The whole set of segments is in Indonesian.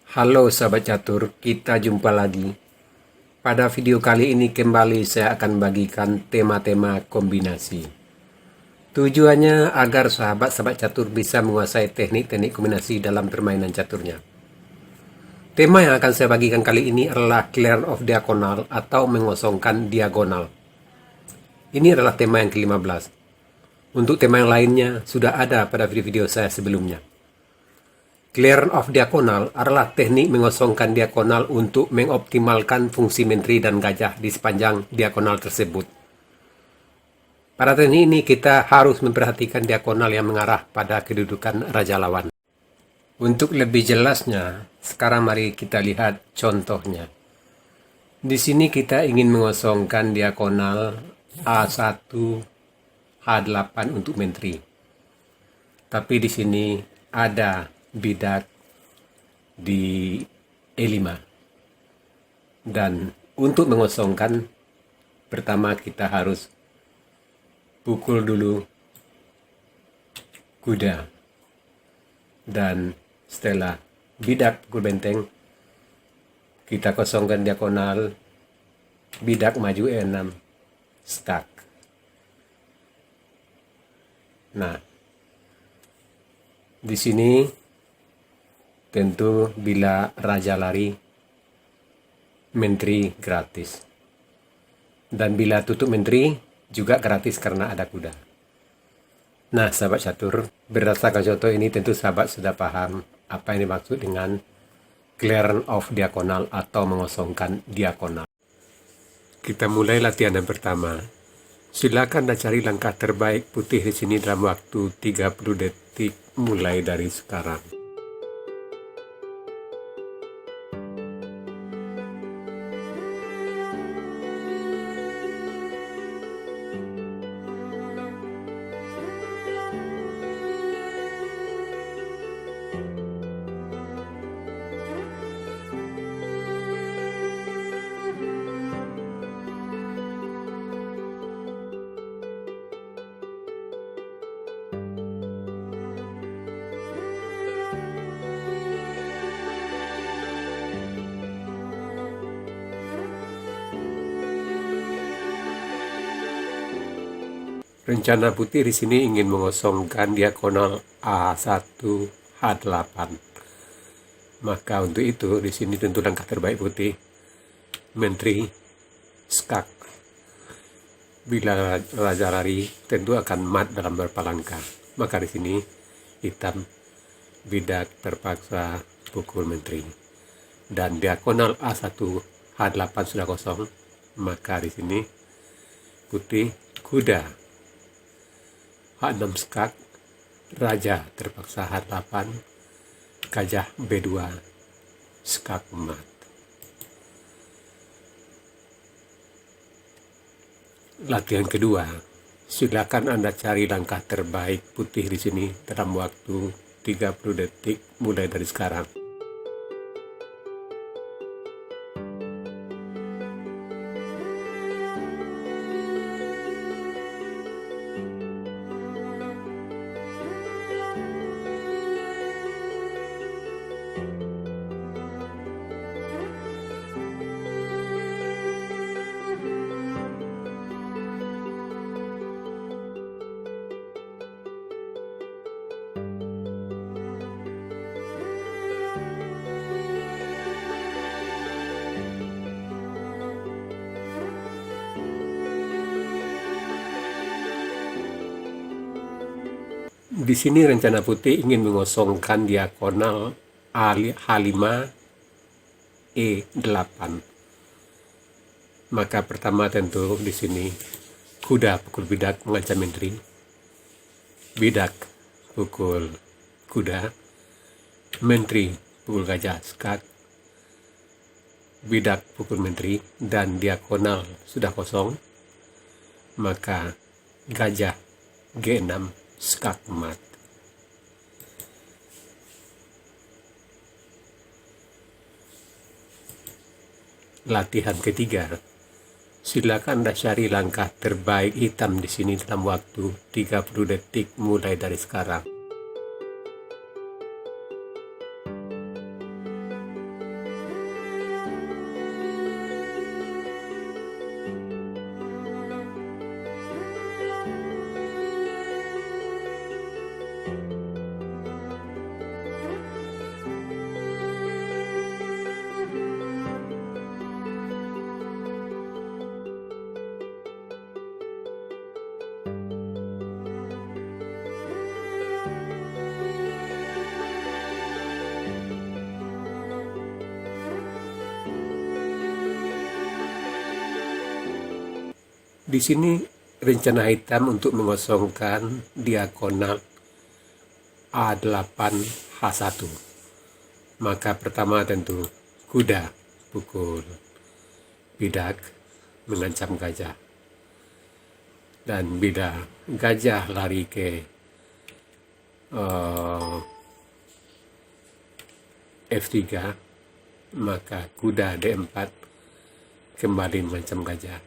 Halo sahabat catur, kita jumpa lagi. Pada video kali ini kembali saya akan bagikan tema-tema kombinasi. Tujuannya agar sahabat-sahabat catur bisa menguasai teknik-teknik kombinasi dalam permainan caturnya. Tema yang akan saya bagikan kali ini adalah clear of diagonal atau mengosongkan diagonal. Ini adalah tema yang ke-15. Untuk tema yang lainnya sudah ada pada video-video saya sebelumnya. Clear of diagonal adalah teknik mengosongkan diagonal untuk mengoptimalkan fungsi menteri dan gajah di sepanjang diagonal tersebut. Pada teknik ini kita harus memperhatikan diagonal yang mengarah pada kedudukan raja lawan. Untuk lebih jelasnya, sekarang mari kita lihat contohnya. Di sini kita ingin mengosongkan diagonal A1, H8 untuk menteri. Tapi di sini ada bidak di E5. Dan untuk mengosongkan, pertama kita harus pukul dulu kuda. Dan setelah bidak pukul benteng, kita kosongkan diagonal, bidak maju E6, stuck. Nah, di sini tentu bila raja lari, menteri gratis. Dan bila tutup menteri juga gratis karena ada kuda. Nah, sahabat catur, berdasarkan contoh ini tentu sahabat sudah paham apa yang dimaksud dengan clear of diagonal atau mengosongkan diagonal. Kita mulai latihan yang pertama. Silakan Anda cari langkah terbaik putih di sini dalam waktu 30 detik mulai dari sekarang. Rencana putih di sini ingin mengosongkan diagonal A1, H8. Maka untuk itu di sini tentu langkah terbaik putih, menteri, skak. Bila raja lari tentu akan mat dalam beberapa langkah. Maka di sini hitam, bidak terpaksa pukul menteri. Dan diagonal A1, H8 sudah kosong. Maka di sini putih kuda. H6 skak, raja terpaksa H8, gajah B2, skak mat. Latihan kedua, silakan Anda cari langkah terbaik putih di sini dalam waktu 30 detik mulai dari sekarang. Di sini rencana putih ingin mengosongkan diagonal H5, E8. Maka pertama tentu di sini kuda pukul bidak mengancam menteri. Bidak pukul kuda. Menteri pukul gajah skak. Bidak pukul menteri dan diagonal sudah kosong. Maka gajah G6 skak mat. Latihan ketiga. Silakan Anda cari langkah terbaik hitam di sini dalam waktu 30 detik mulai dari sekarang. Di sini rencana hitam untuk mengosongkan diagonal A8H1. Maka pertama tentu kuda pukul bidak mengancam gajah. Dan bila gajah lari ke F3, maka kuda D4 kembali mengancam gajah.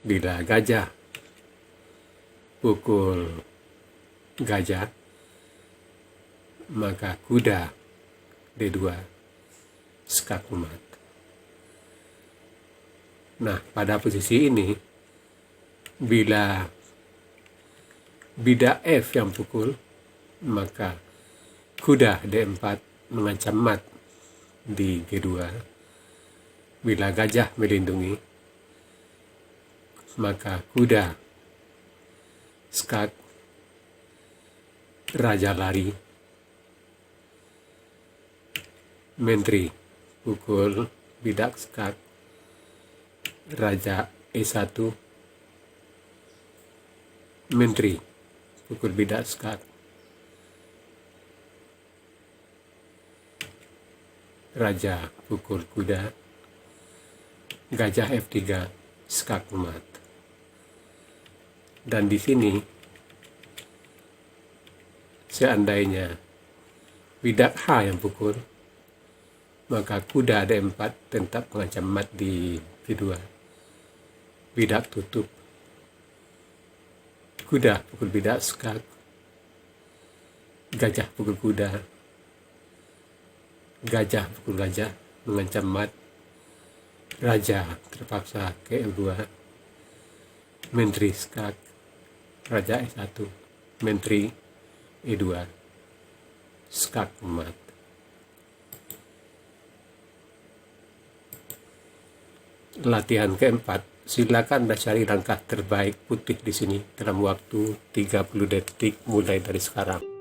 Bila gajah pukul gajah, maka kuda D2 skak mat. Nah, pada posisi ini, bila bidak F yang pukul, maka kuda D4 mengancam mat di G2. Bila gajah melindungi, maka kuda skak, raja lari, menteri pukul bidak skak, raja E1, menteri pukul bidak skak, raja pukul kuda, gajah F3 skak mat. Dan di sini seandainya bidak H yang pukul, maka kuda D4 tetap mengancam mat di G2. Bidak tutup, kuda pukul bidak skak, gajah pukul kuda, gajah pukul gajah mengancam mat, raja terpaksa ke F2, menteri skak, raja E1, menteri E2 skak mat. Latihan keempat, silakan Anda cari langkah terbaik putih di sini dalam waktu 30 detik mulai dari sekarang.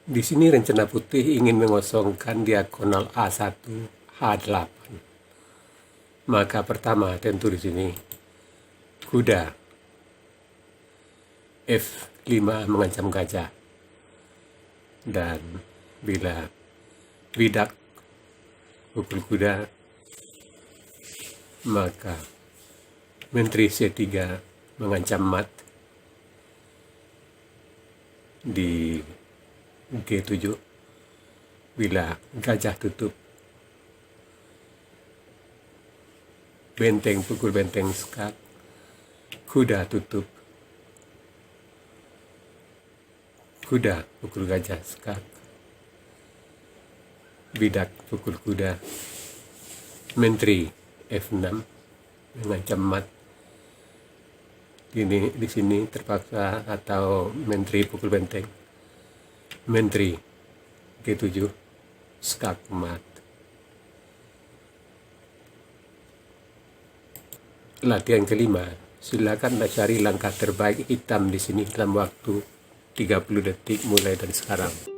Di sini rencana putih ingin mengosongkan diagonal A1 H8. Maka pertama tentu di sini kuda F5 mengancam gajah. Dan bila bidak pukul kuda, maka menteri C3 mengancam mat di G7. Bila gajah tutup, benteng pukul benteng skak, kuda tutup, kuda pukul gajah skak, bidak pukul kuda, menteri F6 mengancam mat. Ini di sini terpaksa atau menteri pukul benteng, menteri G7 skak mat. Latihan kelima, silakan Anda cari langkah terbaik hitam di sini dalam waktu 30 detik mulai dari sekarang.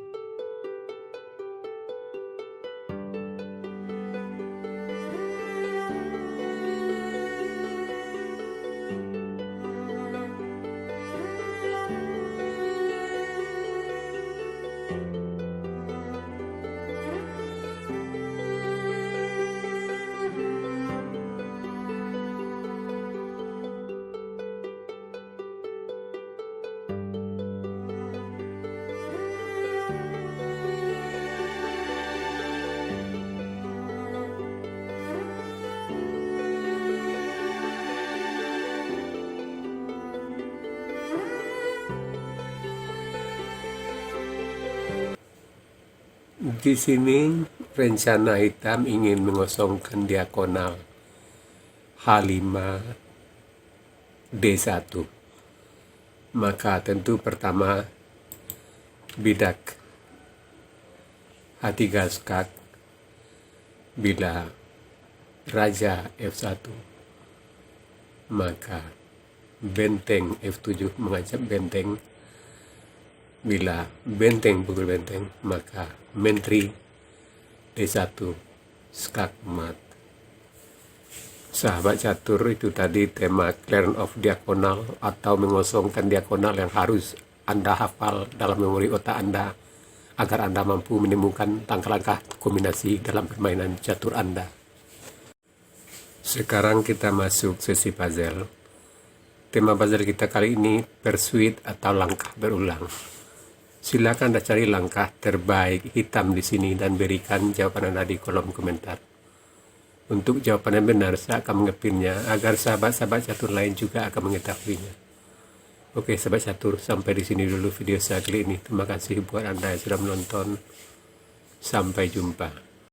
Di sini rencana hitam ingin mengosongkan diagonal H5 D1. Maka tentu pertama bidak H3 skak bila raja F1, maka benteng F7 mengajak benteng. Bila benteng pukul benteng, maka menteri D1 skak mat. Sahabat catur, itu tadi tema clearance of diagonal atau mengosongkan diagonal yang harus Anda hafal dalam memori otak Anda agar Anda mampu menemukan langkah-langkah kombinasi dalam permainan catur Anda. Sekarang kita masuk sesi puzzle. Tema puzzle kita kali ini persuade atau langkah berulang. Silakan Anda cari langkah terbaik hitam di sini dan berikan jawaban Anda di kolom komentar. Untuk jawaban yang benar, saya akan mengepinnya agar sahabat-sahabat catur lain juga akan mengetahuinya. Oke, sahabat catur, sampai di sini dulu video saya kali ini. Terima kasih buat Anda yang sudah menonton. Sampai jumpa.